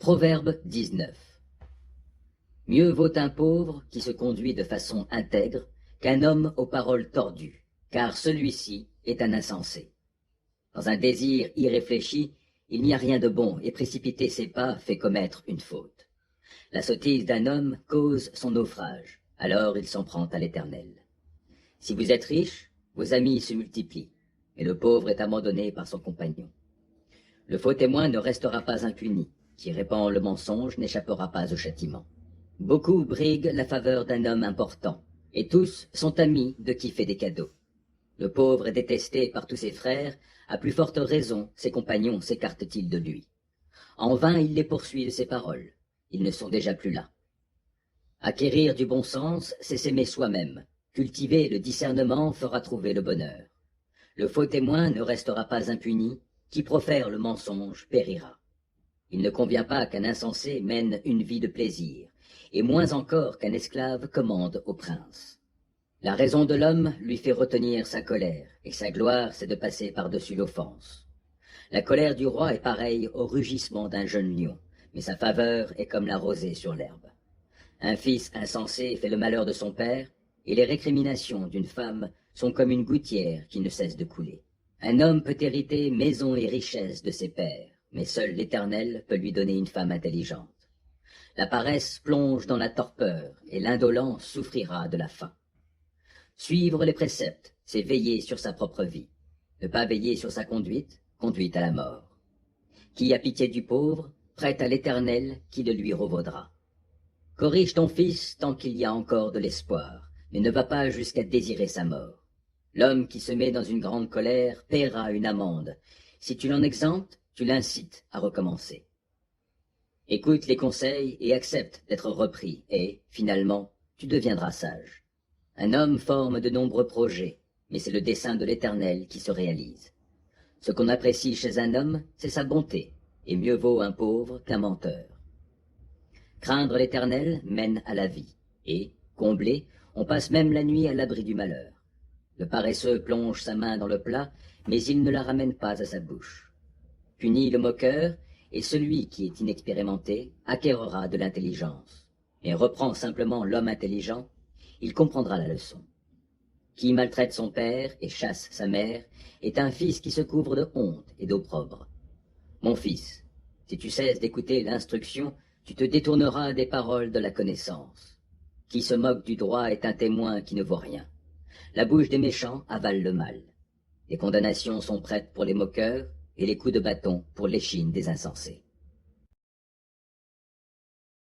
Proverbe 19. Mieux vaut un pauvre qui se conduit de façon intègre qu'un homme aux paroles tordues, car celui-ci est un insensé. Dans un désir irréfléchi, il n'y a rien de bon, et précipiter ses pas fait commettre une faute. La sottise d'un homme cause son naufrage, alors il s'en prend à l'Éternel. Si vous êtes riche, vos amis se multiplient, mais le pauvre est abandonné par son compagnon. Le faux témoin ne restera pas impuni, qui répand le mensonge n'échappera pas au châtiment. Beaucoup briguent la faveur d'un homme important, et tous sont amis de qui fait des cadeaux. Le pauvre est détesté par tous ses frères, à plus forte raison ses compagnons s'écartent-ils de lui. En vain il les poursuit de ses paroles, ils ne sont déjà plus là. Acquérir du bon sens, c'est s'aimer soi-même. Cultiver le discernement fera trouver le bonheur. Le faux témoin ne restera pas impuni, qui profère le mensonge périra. Il ne convient pas qu'un insensé mène une vie de plaisir, et moins encore qu'un esclave commande au prince. La raison de l'homme lui fait retenir sa colère, et sa gloire c'est de passer par-dessus l'offense. La colère du roi est pareille au rugissement d'un jeune lion, mais sa faveur est comme la rosée sur l'herbe. Un fils insensé fait le malheur de son père, et les récriminations d'une femme sont comme une gouttière qui ne cesse de couler. Un homme peut hériter maison et richesse de ses pères, mais seul l'Éternel peut lui donner une femme intelligente. La paresse plonge dans la torpeur, et l'indolence souffrira de la faim. Suivre les préceptes, c'est veiller sur sa propre vie. Ne pas veiller sur sa conduite, conduit à la mort. Qui a pitié du pauvre, prête à l'Éternel qui le lui revaudra. Corrige ton fils tant qu'il y a encore de l'espoir, mais ne va pas jusqu'à désirer sa mort. L'homme qui se met dans une grande colère paiera une amende. Si tu l'en exemptes, tu l'incites à recommencer. Écoute les conseils et accepte d'être repris, et, finalement, tu deviendras sage. Un homme forme de nombreux projets, mais c'est le dessein de l'Éternel qui se réalise. Ce qu'on apprécie chez un homme, c'est sa bonté, et mieux vaut un pauvre qu'un menteur. Craindre l'Éternel mène à la vie, et, comblé, on passe même la nuit à l'abri du malheur. Le paresseux plonge sa main dans le plat, mais il ne la ramène pas à sa bouche. Punit le moqueur, et celui qui est inexpérimenté acquérera de l'intelligence. Et reprend simplement l'homme intelligent, il comprendra la leçon. Qui maltraite son père et chasse sa mère est un fils qui se couvre de honte et d'opprobre. Mon fils, si tu cesses d'écouter l'instruction, tu te détourneras des paroles de la connaissance. Qui se moque du droit est un témoin qui ne vaut rien. La bouche des méchants avale le mal. Les condamnations sont prêtes pour les moqueurs, et les coups de bâton pour l'échine des insensés.